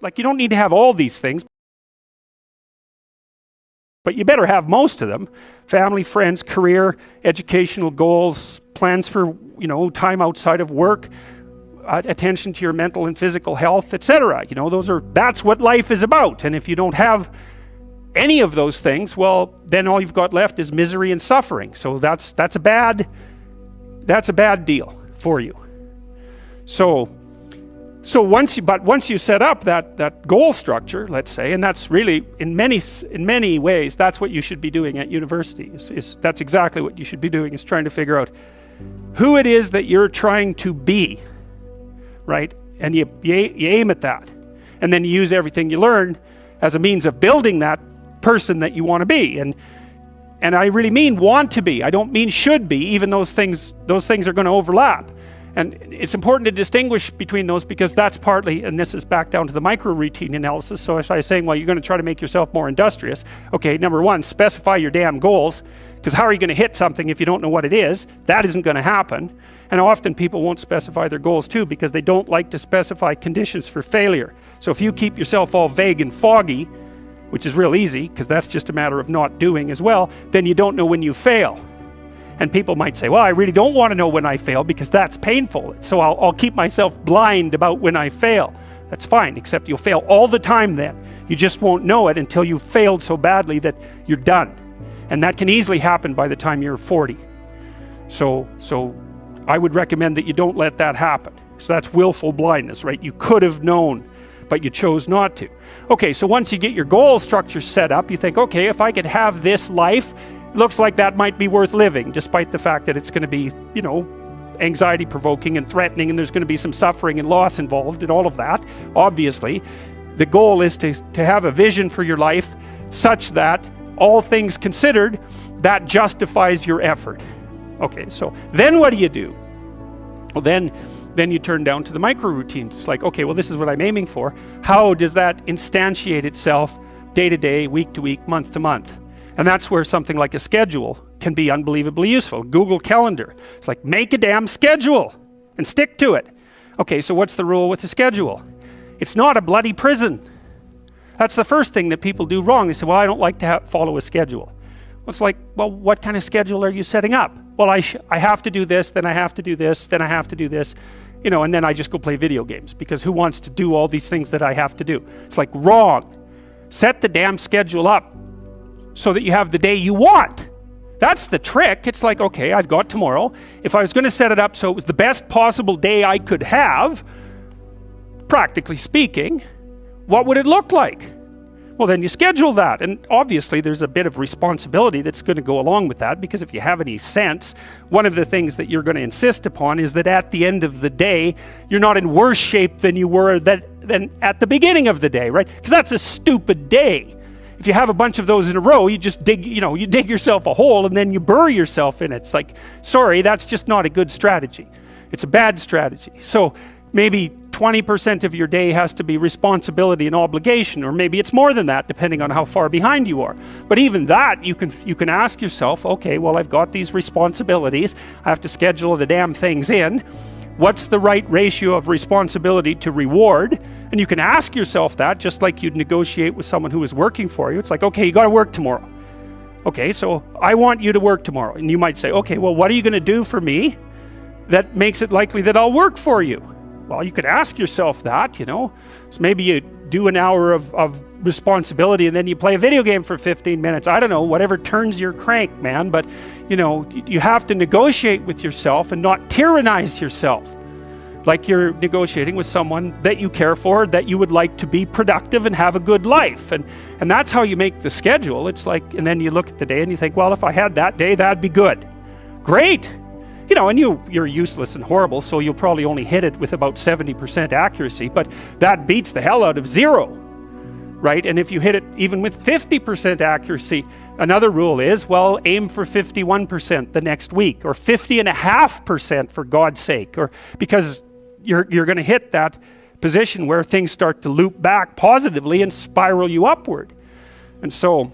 Like, you don't need to have all these things, but you better have most of them. Family, friends, career, educational goals, plans for, time outside of work, attention to your mental and physical health, etc. That's what life is about. And if you don't have any of those things, well, then all you've got left is misery and suffering. So that's a bad deal for you. So once you set up that goal structure, let's say, and that's really in many ways that's what you should be doing at university. That's exactly what you should be doing, is trying to figure out who it is that you're trying to be, right? And you aim at that, and then you use everything you learn as a means of building that person that you want to be. And I really mean want to be. I don't mean should be. Even those things are going to overlap. And it's important to distinguish between those, because that's partly, and this is back down to the micro routine analysis. So if I was saying, well, you're going to try to make yourself more industrious. Okay, number one, specify your damn goals, because how are you going to hit something if you don't know what it is? That isn't going to happen. And often people won't specify their goals too, because they don't like to specify conditions for failure. So if you keep yourself all vague and foggy, which is real easy, because that's just a matter of not doing as well, then you don't know when you fail. And people might say, well, I really don't want to know when I fail because that's painful. So I'll keep myself blind about when I fail. That's fine, except you'll fail all the time then. You just won't know it until you've failed so badly that you're done. And that can easily happen by the time you're 40. So I would recommend that you don't let that happen. So that's willful blindness, right? You could have known, but you chose not to. Okay, so once you get your goal structure set up, you think, okay, if I could have this life, looks like that might be worth living, despite the fact that it's going to be, anxiety provoking and threatening, and there's going to be some suffering and loss involved and all of that. Obviously, the goal is to have a vision for your life such that, all things considered, that justifies your effort. Okay, so then what do? Well, then you turn down to the micro routines. It's like, okay, well, this is what I'm aiming for. How does that instantiate itself day to day, week to week, month to month? And that's where something like a schedule can be unbelievably useful. Google Calendar. It's like, make a damn schedule and stick to it. Okay, so what's the rule with the schedule? It's not a bloody prison. That's the first thing that people do wrong. They say, well, I don't like to follow a schedule. Well, it's like, well, what kind of schedule are you setting up? Well, I have to do this, then I have to do this, then I have to do this, and then I just go play video games, because who wants to do all these things that I have to do? It's like, wrong. Set the damn schedule up so that you have the day you want. That's the trick. It's like, okay, I've got tomorrow. If I was going to set it up so it was the best possible day I could have, practically speaking, what would it look like? Well, then you schedule that. And obviously there's a bit of responsibility that's going to go along with that, because if you have any sense, one of the things that you're going to insist upon is that at the end of the day, you're not in worse shape than you were than at the beginning of the day, right? Because that's a stupid day. If you have a bunch of those in a row, you just dig yourself a hole and then you bury yourself in it. It's like, sorry, that's just not a good strategy. It's a bad strategy. So maybe 20% of your day has to be responsibility and obligation, or maybe it's more than that, depending on how far behind you are. But even that, you can ask yourself, okay, well, I've got these responsibilities. I have to schedule the damn things in. What's the right ratio of responsibility to reward? And you can ask yourself that, just like you'd negotiate with someone who is working for you. It's like, okay, you got to work tomorrow. Okay, so I want you to work tomorrow. And you might say, okay, well, what are you going to do for me that makes it likely that I'll work for you? Well, you could ask yourself that, So maybe you do an hour of responsibility and then you play a video game for 15 minutes. I don't know, whatever turns your crank, man. But, you have to negotiate with yourself and not tyrannize yourself. Like you're negotiating with someone that you care for, that you would like to be productive and have a good life. And that's how you make the schedule. It's like, and then you look at the day and you think, well, if I had that day, that'd be good. Great. And you're useless and horrible, so you'll probably only hit it with about 70% accuracy, but that beats the hell out of 0, right? And if you hit it even with 50% accuracy, another rule is, well, aim for 51% the next week, or 50.5% for God's sake, or because you're going to hit that position where things start to loop back positively and spiral you upward. And so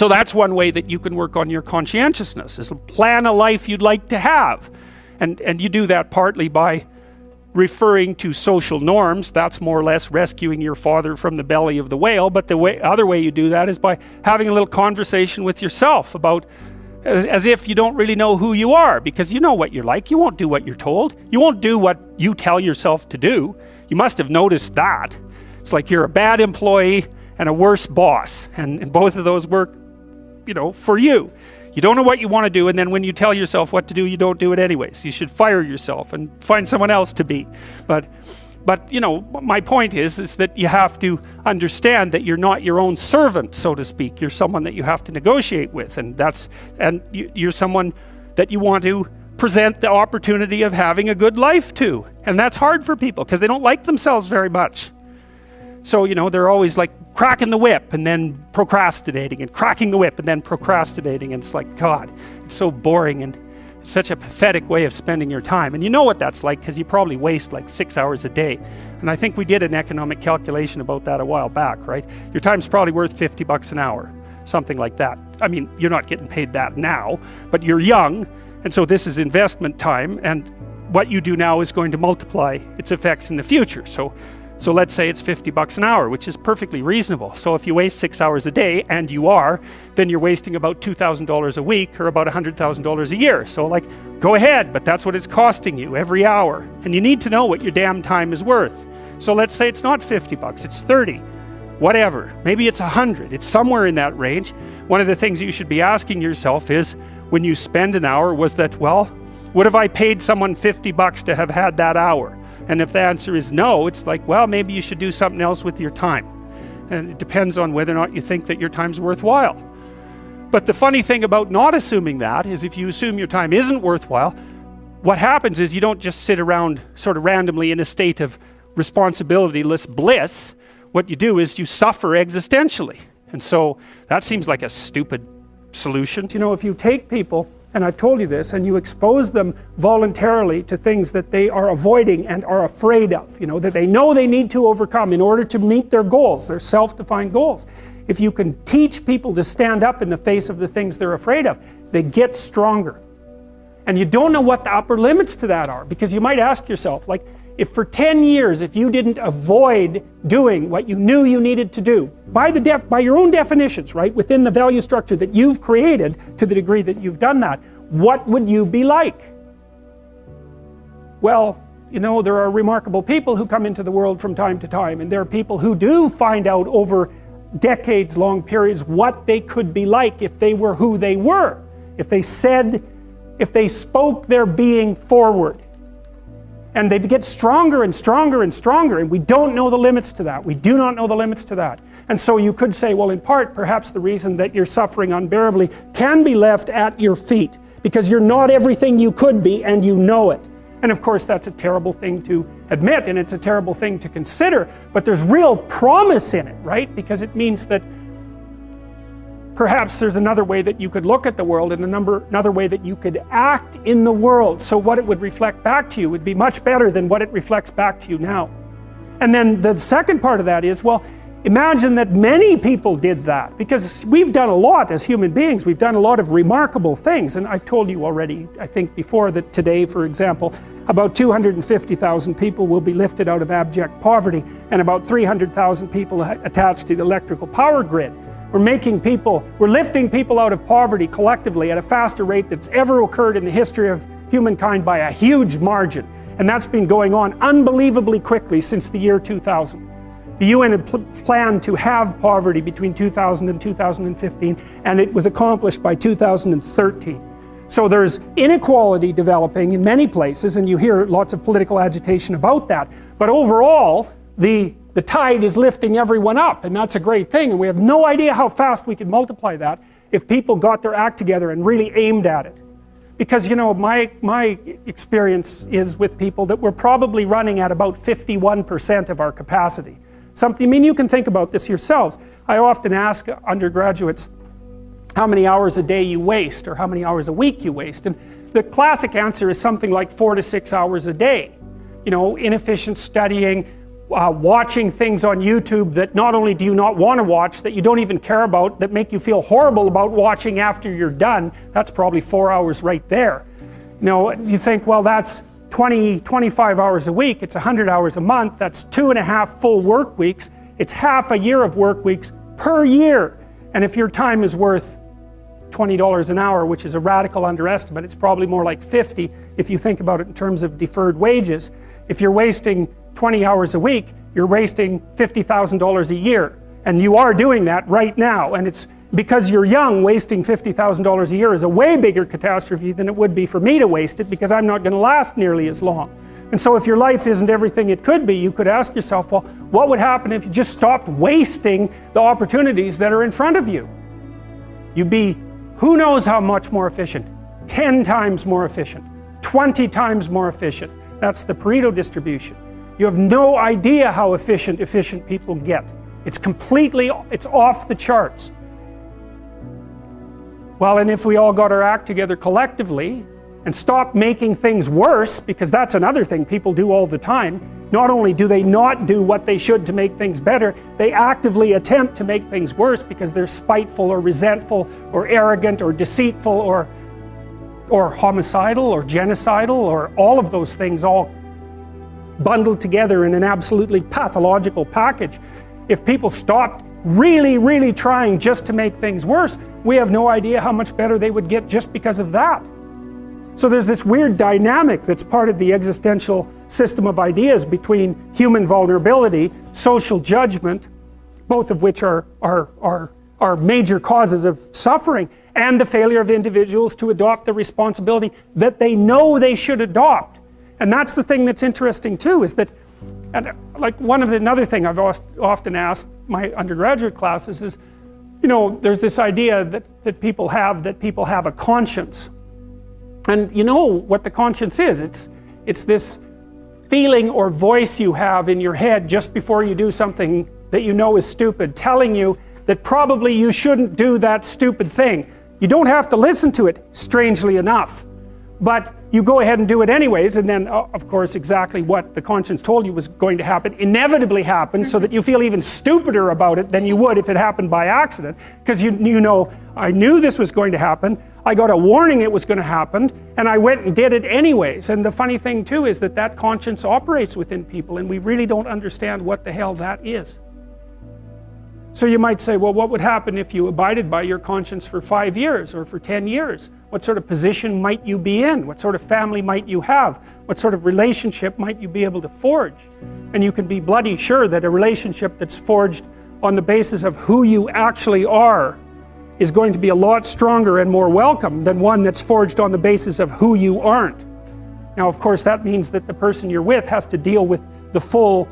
that's one way that you can work on your conscientiousness, is plan a life you'd like to have. And you do that partly by referring to social norms. That's more or less rescuing your father from the belly of the whale. But the other way you do that is by having a little conversation with yourself about, as if you don't really know who you are, because you know what you're like. You won't do what you're told. You won't do what you tell yourself to do. You must have noticed that. It's like you're a bad employee and a worse boss, and both of those work, for you. You don't know what you want to do, and then when you tell yourself what to do, you don't do it anyways. You should fire yourself and find someone else to be. But my point is that you have to understand that you're not your own servant, so to speak. You're someone that you have to negotiate with, and you're someone that you want to present the opportunity of having a good life to. And that's hard for people because they don't like themselves very much. So, they're always like cracking the whip and then procrastinating, and cracking the whip and then procrastinating. And it's like, God, it's so boring and such a pathetic way of spending your time. And you know what that's like, because you probably waste like 6 hours a day. And I think we did an economic calculation about that a while back, right? Your time's probably worth $50 an hour, something like that. I mean, you're not getting paid that now, but you're young, and so this is investment time, and what you do now is going to multiply its effects in the future. So let's say it's $50 an hour, which is perfectly reasonable. So if you waste 6 hours a day, and you are, then you're wasting about $2,000 a week, or about $100,000 a year. So go ahead, but that's what it's costing you every hour. And you need to know what your damn time is worth. So let's say it's not $50, it's 30, whatever. Maybe it's 100, it's somewhere in that range. One of the things you should be asking yourself is, when you spend an hour, was that, would have I paid someone $50 to have had that hour? And if the answer is no, it's like, maybe you should do something else with your time. And it depends on whether or not you think that your time's worthwhile. But the funny thing about not assuming that is, if you assume your time isn't worthwhile, what happens is you don't just sit around sort of randomly in a state of responsibility-less bliss. What you do is you suffer existentially. And so that seems like a stupid solution. If you take people, and I've told you this, and you expose them voluntarily to things that they are avoiding and are afraid of, that they know they need to overcome in order to meet their goals, their self-defined goals. If you can teach people to stand up in the face of the things they're afraid of, they get stronger. And you don't know what the upper limits to that are, because you might ask yourself, if for 10 years, if you didn't avoid doing what you knew you needed to do, by your own definitions, right, within the value structure that you've created, to the degree that you've done that, what would you be like? Well, there are remarkable people who come into the world from time to time, and there are people who do find out over decades-long periods what they could be like if they were who they were, if they spoke their being forward. And they get stronger and stronger and stronger, and we don't know the limits to that. We do not know the limits to that. And so you could say, in part, perhaps the reason that you're suffering unbearably can be left at your feet, because you're not everything you could be, and you know it. And of course, that's a terrible thing to admit, and it's a terrible thing to consider, but there's real promise in it, right? Because it means that perhaps there's another way that you could look at the world, and another way that you could act in the world, so what it would reflect back to you would be much better than what it reflects back to you now. And then the second part of that is, imagine that many people did that, because we've done a lot as human beings. We've done a lot of remarkable things, and I've told you already, I think before, that today, for example, about 250,000 people will be lifted out of abject poverty, and about 300,000 people attached to the electrical power grid. We're lifting people out of poverty collectively at a faster rate that's ever occurred in the history of humankind by a huge margin. And that's been going on unbelievably quickly since the year 2000. The UN had planned to have poverty between 2000 and 2015, and it was accomplished by 2013. So there's inequality developing in many places, and you hear lots of political agitation about that. But overall, the tide is lifting everyone up, and that's a great thing. And we have no idea how fast we could multiply that if people got their act together and really aimed at it. Because, my experience is with people that we're probably running at about 51% of our capacity. You can think about this yourselves. I often ask undergraduates how many hours a day you waste, or how many hours a week you waste. And the classic answer is something like 4 to 6 hours a day. Inefficient studying, watching things on YouTube that not only do you not want to watch, that you don't even care about, that make you feel horrible about watching after you're done. That's probably 4 hours right there. You think, that's 25 hours a week, it's 100 hours a month, that's 2.5 full work weeks, it's half a year of work weeks per year. And if your time is worth $20 an hour, which is a radical underestimate, it's probably more like 50 if you think about it in terms of deferred wages. If you're wasting 20 hours a week, you're wasting $50,000 a year. And you are doing that right now. And it's because you're young, wasting $50,000 a year is a way bigger catastrophe than it would be for me to waste it, because I'm not going to last nearly as long. And so if your life isn't everything it could be, you could ask yourself, well, what would happen if you just stopped wasting the opportunities that are in front of you? You'd be who knows how much more efficient, 10 times more efficient, 20 times more efficient. That's the Pareto distribution. You have no idea how efficient people get. It's off the charts. Well, and if we all got our act together collectively and stopped making things worse, because that's another thing people do all the time, not only do they not do what they should to make things better, they actively attempt to make things worse because they're spiteful or resentful or arrogant or deceitful or homicidal or genocidal or all of those things all bundled together in an absolutely pathological package. If people stopped really, really trying just to make things worse, we have no idea how much better they would get just because of that. So there's this weird dynamic that's part of the existential system of ideas between human vulnerability, social judgment, both of which are major causes of suffering, and the failure of individuals to adopt the responsibility that they know they should adopt. And that's the thing that's interesting too, is that, and like another thing I've often asked my undergraduate classes is, you know, there's this idea that people have a conscience. And you know what the conscience is. It's this feeling or voice you have in your head just before you do something that you know is stupid, telling you that probably you shouldn't do that stupid thing. You don't have to listen to it, strangely enough. But you go ahead and do it anyways, and then of course exactly what the conscience told you was going to happen inevitably happens, so that you feel even stupider about it than you would if it happened by accident, because you know, I knew this was going to happen, I got a warning it was going to happen, and I went and did it anyways. And the funny thing too is that conscience operates within people, and we really don't understand what the hell that is. So you might say, well, what would happen if you abided by your conscience for 5 years or for 10 years? What sort of position might you be in? What sort of family might you have? What sort of relationship might you be able to forge? And you can be bloody sure that a relationship that's forged on the basis of who you actually are is going to be a lot stronger and more welcome than one that's forged on the basis of who you aren't. Now, of course, that means that the person you're with has to deal with the full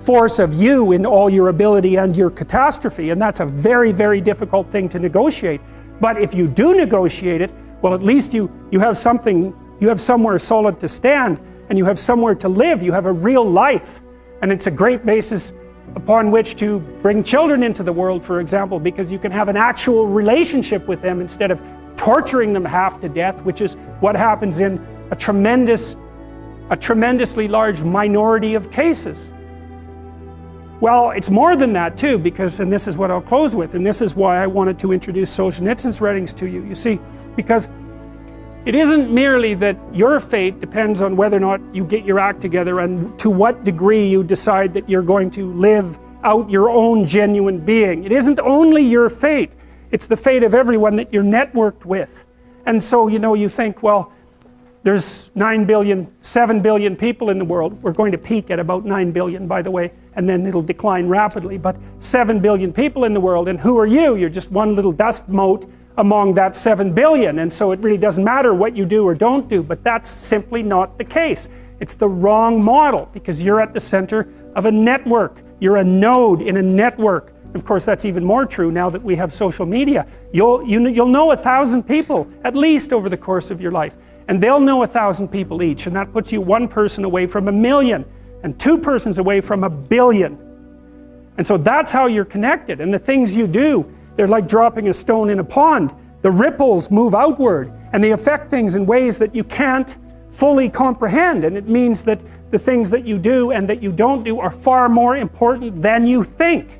force of you in all your ability and your catastrophe, and that's a very, very difficult thing to negotiate. But if you do negotiate it, well, at least you have something, you have somewhere solid to stand, and you have somewhere to live, you have a real life. And it's a great basis upon which to bring children into the world, for example, because you can have an actual relationship with them instead of torturing them half to death, which is what happens in a tremendously large minority of cases. Well, it's more than that too, because, and this is what I'll close with, and this is why I wanted to introduce Solzhenitsyn's writings to you. You see, because it isn't merely that your fate depends on whether or not you get your act together and to what degree you decide that you're going to live out your own genuine being. It isn't only your fate, it's the fate of everyone that you're networked with. And so, you know, you think, well, there's 7 billion people in the world. We're going to peak at about 9 billion, by the way, and then it'll decline rapidly, but 7 billion people in the world, and who are you? You're just one little dust mote among that 7 billion, and so it really doesn't matter what you do or don't do, but that's simply not the case. It's the wrong model, because you're at the center of a network. You're a node in a network. Of course, that's even more true now that we have social media. You'll know 1,000 people, at least over the course of your life, and they'll know 1,000 people each, and that puts you one person away from 1 million, and 2 persons away from 1 billion. And so that's how you're connected, and the things you do, they're like dropping a stone in a pond. The ripples move outward, and they affect things in ways that you can't fully comprehend, and it means that the things that you do and that you don't do are far more important than you think.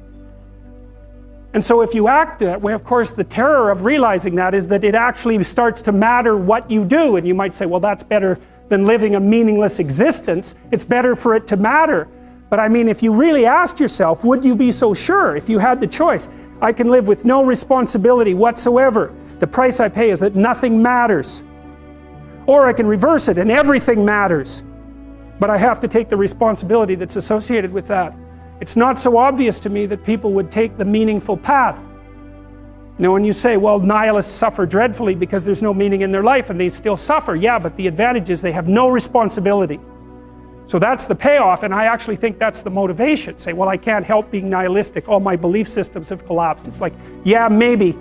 And so if you act that way, of course, the terror of realizing that is that it actually starts to matter what you do, and you might say, well, that's better than living a meaningless existence. It's better for it to matter. But I mean, if you really asked yourself, would you be so sure if you had the choice? I can live with no responsibility whatsoever. The price I pay is that nothing matters. Or I can reverse it and everything matters. But I have to take the responsibility that's associated with that. It's not so obvious to me that people would take the meaningful path. Now when you say, well, nihilists suffer dreadfully because there's no meaning in their life and they still suffer. Yeah, but the advantage is they have no responsibility. So that's the payoff, and I actually think that's the motivation. Say, well, I can't help being nihilistic. All my belief systems have collapsed. It's like, yeah, maybe.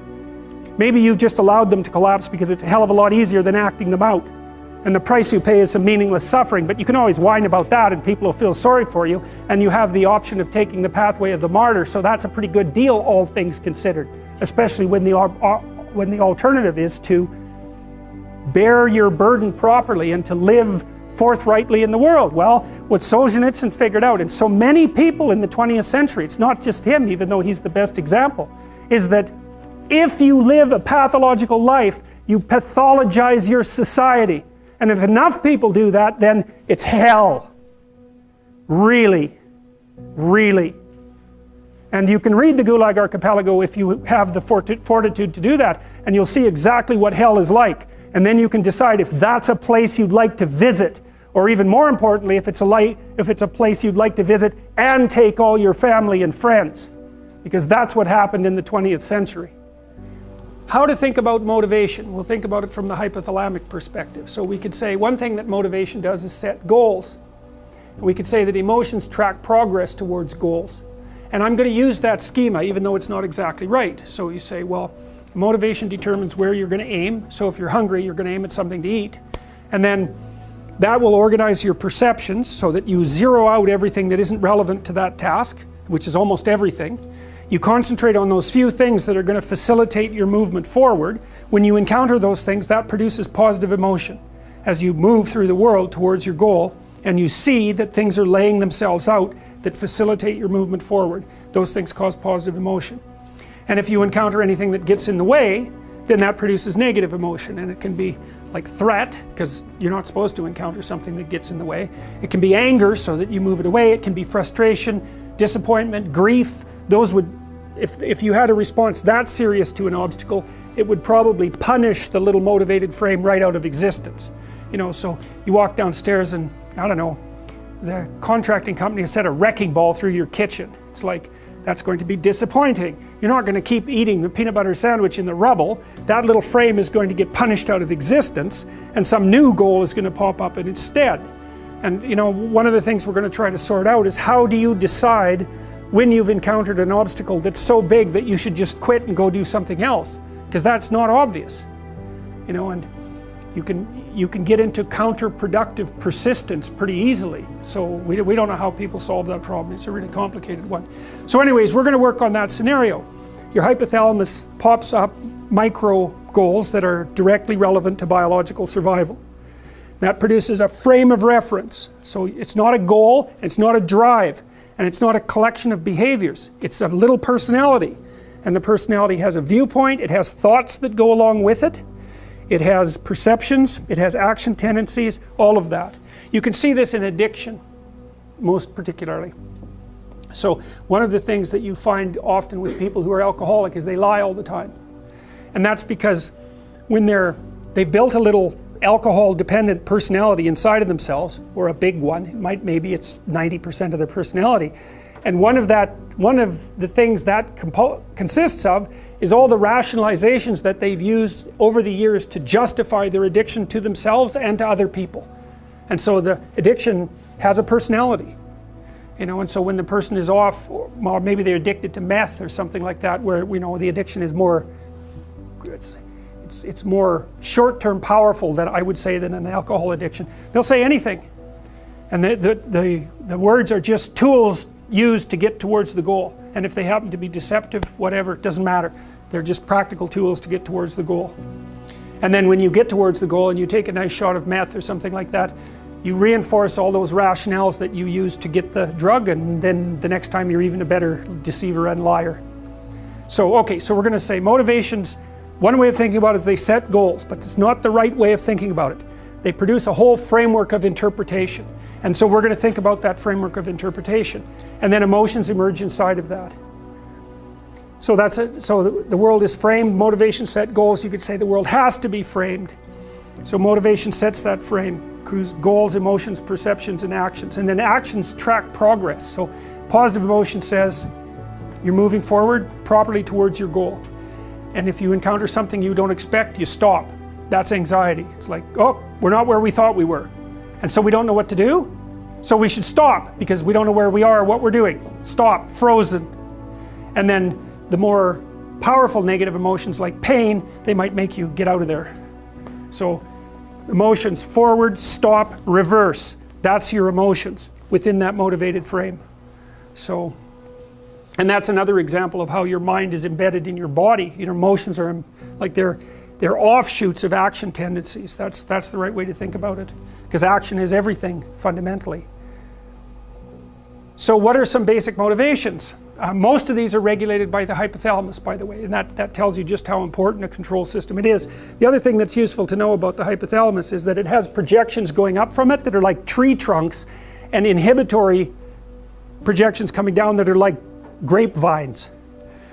Maybe you've just allowed them to collapse because it's a hell of a lot easier than acting them out. And the price you pay is some meaningless suffering, but you can always whine about that and people will feel sorry for you, and you have the option of taking the pathway of the martyr, so that's a pretty good deal, all things considered. Especially when the alternative is to bear your burden properly and to live forthrightly in the world. Well, what Solzhenitsyn figured out, and so many people in the 20th century, it's not just him, even though he's the best example, is that if you live a pathological life, you pathologize your society. And if enough people do that, then it's hell. Really. Really. And you can read the Gulag Archipelago if you have the fortitude to do that, and you'll see exactly what hell is like. And then you can decide if that's a place you'd like to visit, or even more importantly, if it's a place you'd like to visit and take all your family and friends. Because that's what happened in the 20th century. How to think about motivation? We'll think about it from the hypothalamic perspective. So we could say one thing that motivation does is set goals. We could say that emotions track progress towards goals. And I'm going to use that schema even though it's not exactly right. So you say, well, motivation determines where you're going to aim. So if you're hungry, you're going to aim at something to eat. And then that will organize your perceptions so that you zero out everything that isn't relevant to that task, which is almost everything. You concentrate on those few things that are going to facilitate your movement forward. When you encounter those things, that produces positive emotion as you move through the world towards your goal, and you see that things are laying themselves out that facilitate your movement forward. Those things cause positive emotion. And if you encounter anything that gets in the way, then that produces negative emotion, and it can be like threat, because you're not supposed to encounter something that gets in the way. It can be anger, so that you move it away. It can be frustration, disappointment, grief. Those would, if you had a response that serious to an obstacle, it would probably punish the little motivated frame right out of existence. You know, so you walk downstairs and, I don't know, the contracting company has set a wrecking ball through your kitchen. It's like, that's going to be disappointing. You're not going to keep eating the peanut butter sandwich in the rubble. That little frame is going to get punished out of existence, and some new goal is going to pop up in its stead. And you know, one of the things we're going to try to sort out is how do you decide when you've encountered an obstacle that's so big that you should just quit and go do something else? Because that's not obvious. You know, and you can get into counterproductive persistence pretty easily. So we don't know how people solve that problem. It's a really complicated one. So anyways, we're going to work on that scenario. Your hypothalamus pops up micro goals that are directly relevant to biological survival. That produces a frame of reference. So it's not a goal, it's not a drive, and it's not a collection of behaviors. It's a little personality. And the personality has a viewpoint, it has thoughts that go along with it. It has perceptions, it has action tendencies, all of that. You can see this in addiction, most particularly. So one of the things that you find often with people who are alcoholic is they lie all the time. And that's because when they've built a little alcohol-dependent personality inside of themselves, or a big one, maybe it's 90% of their personality, and one of the things that consists of is all the rationalizations that they've used over the years to justify their addiction to themselves and to other people. And so the addiction has a personality. You know, and so when the person is off, or maybe they're addicted to meth or something like that, where the addiction is more, it's more short-term powerful, than I would say, than an alcohol addiction. They'll say anything. And the words are just tools used to get towards the goal. And if they happen to be deceptive, whatever, it doesn't matter. They're just practical tools to get towards the goal. And then when you get towards the goal and you take a nice shot of meth or something like that, you reinforce all those rationales that you used to get the drug, and then the next time you're even a better deceiver and liar. So, okay, so we're going to say motivations, one way of thinking about it is they set goals, but it's not the right way of thinking about it. They produce a whole framework of interpretation. And so we're going to think about that framework of interpretation. And then emotions emerge inside of that. So that's it. So the world is framed, motivation, set, goals. You could say the world has to be framed. So motivation sets that frame. Goals, emotions, perceptions, and actions. And then actions track progress. So positive emotion says you're moving forward properly towards your goal. And if you encounter something you don't expect, you stop. That's anxiety. It's like, oh, we're not where we thought we were. And so we don't know what to do. So we should stop because we don't know where we are or what we're doing. Stop, frozen. And then the more powerful negative emotions like pain, they might make you get out of there. So emotions, forward, stop, reverse. That's your emotions within that motivated frame. So, and that's another example of how your mind is embedded in your body. Your emotions are like they're offshoots of action tendencies. That's the right way to think about it. Because action is everything, fundamentally. So what are some basic motivations? Most of these are regulated by the hypothalamus, by the way, and that tells you just how important a control system it is. The other thing that's useful to know about the hypothalamus is that it has projections going up from it that are like tree trunks, and inhibitory projections coming down that are like grapevines.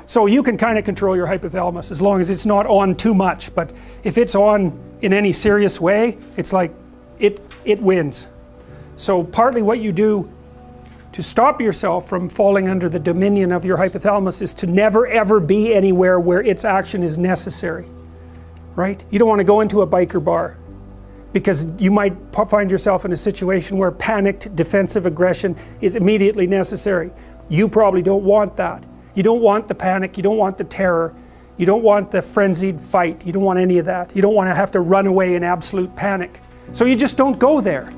So you can kind of control your hypothalamus as long as it's not on too much, but if it's on in any serious way, it's like it wins. So partly what you do to stop yourself from falling under the dominion of your hypothalamus is to never ever be anywhere where its action is necessary, right? You don't want to go into a biker bar because you might find yourself in a situation where panicked defensive aggression is immediately necessary. You probably don't want that. You don't want the panic, you don't want the terror, you don't want the frenzied fight, you don't want any of that. You don't want to have to run away in absolute panic. So you just don't go there.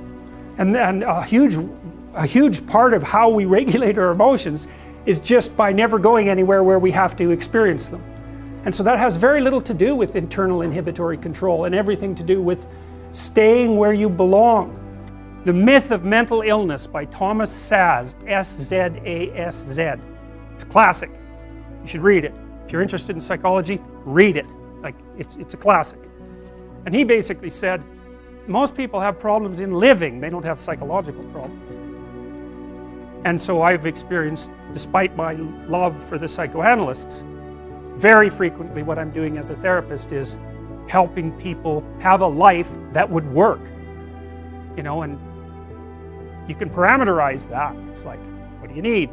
And a huge part of how we regulate our emotions is just by never going anywhere where we have to experience them. And so that has very little to do with internal inhibitory control and everything to do with staying where you belong. The Myth of Mental Illness by Thomas Szasz, S-Z-A-S-Z. It's a classic. You should read it. If you're interested in psychology, read it. Like, it's a classic. And he basically said, most people have problems in living, they don't have psychological problems. And so I've experienced, despite my love for the psychoanalysts, very frequently what I'm doing as a therapist is helping people have a life that would work. You know, and you can parameterize that. It's like, what do you need?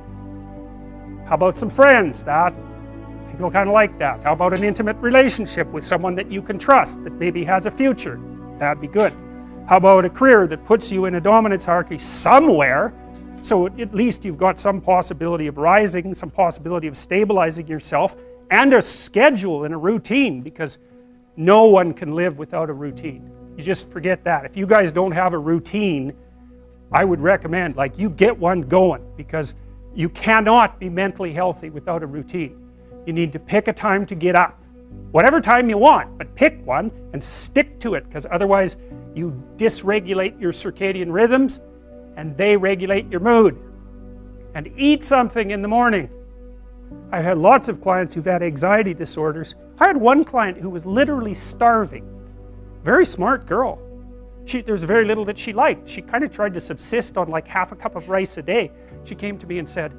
How about some friends? That people kind of like that. How about an intimate relationship with someone that you can trust, that maybe has a future? That'd be good. How about a career that puts you in a dominance hierarchy somewhere, so at least you've got some possibility of rising, some possibility of stabilizing yourself, and a schedule and a routine, because no one can live without a routine. You just forget that. If you guys don't have a routine, I would recommend, like, you get one going, because you cannot be mentally healthy without a routine. You need to pick a time to get up. Whatever time you want, but pick one and stick to it, because otherwise you dysregulate your circadian rhythms and they regulate your mood. And eat something in the morning. I've had lots of clients who've had anxiety disorders. I had one client who was literally starving. Very smart girl. There's very little that she liked. She kind of tried to subsist on like half a cup of rice a day. She came to me and said,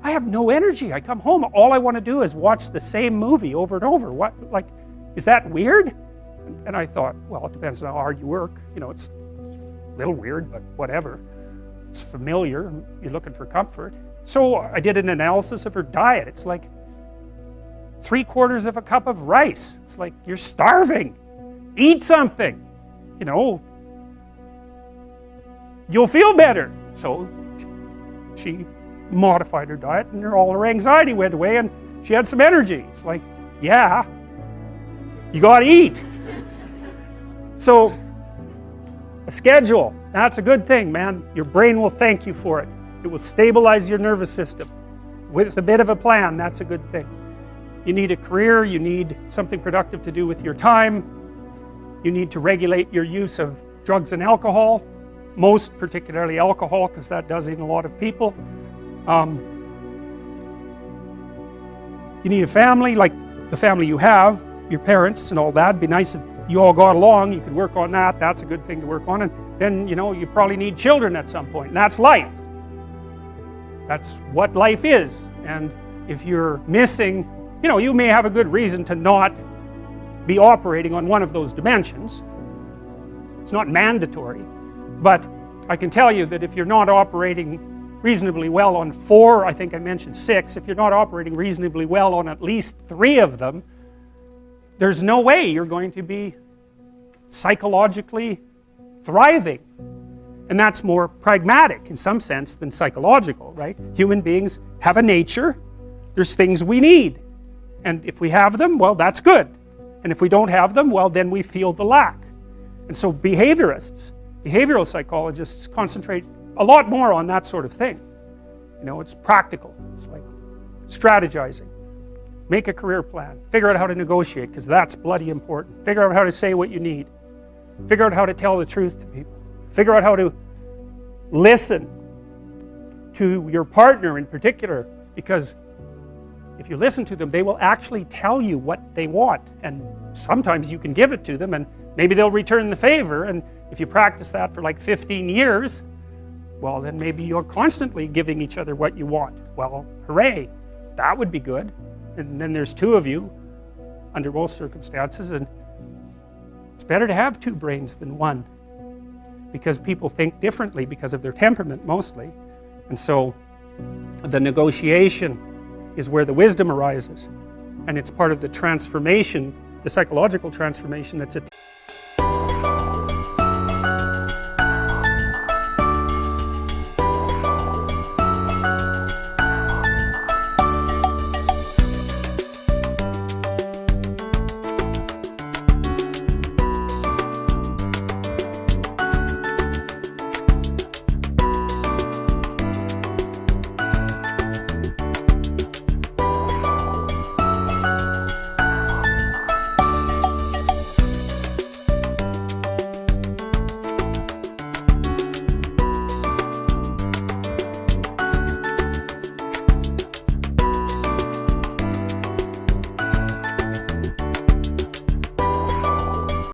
I have no energy. I come home, all I want to do is watch the same movie over and over. What, like, is that weird? And I thought, well, it depends on how hard you work. You know, it's a little weird, but whatever. It's familiar. You're looking for comfort. So I did an analysis of her diet. It's like 3/4 of a cup of rice. It's like, you're starving. Eat something. You know, you'll feel better. So she modified her diet and all her anxiety went away and she had some energy. It's like, yeah, you gotta eat. So a schedule, that's a good thing, man. Your brain will thank you for it. It will stabilize your nervous system. With a bit of a plan, that's a good thing. You need a career, you need something productive to do with your time. You need to regulate your use of drugs and alcohol, most particularly alcohol, because that does in a lot of people. You need a family, like the family you have, your parents and all that. It'd be nice if you all got along, you could work on that, that's a good thing to work on, and then, you know, you probably need children at some point, and that's life. That's what life is. And if you're missing, you know, you may have a good reason to not be operating on one of those dimensions. It's not mandatory, but I can tell you that if you're not operating reasonably well on 4, I think I mentioned 6, if you're not operating reasonably well on at least 3 of them, there's no way you're going to be psychologically thriving. And that's more pragmatic in some sense than psychological, right? Human beings have a nature, there's things we need. And if we have them, well, that's good. And if we don't have them, well, then we feel the lack. And so behaviorists, behavioral psychologists concentrate a lot more on that sort of thing. You know, it's practical. It's like strategizing. Make a career plan. Figure out how to negotiate, because that's bloody important. Figure out how to say what you need. Figure out how to tell the truth to people. Figure out how to listen to your partner in particular, because if you listen to them, they will actually tell you what they want, and sometimes you can give it to them and maybe they'll return the favor, and if you practice that for like 15 years, well, then maybe you're constantly giving each other what you want. Well, hooray, that would be good. And then there's 2 of you under most circumstances, and it's better to have 2 brains than 1, because people think differently because of their temperament mostly. And so the negotiation is where the wisdom arises, and it's part of the transformation, the psychological transformation that's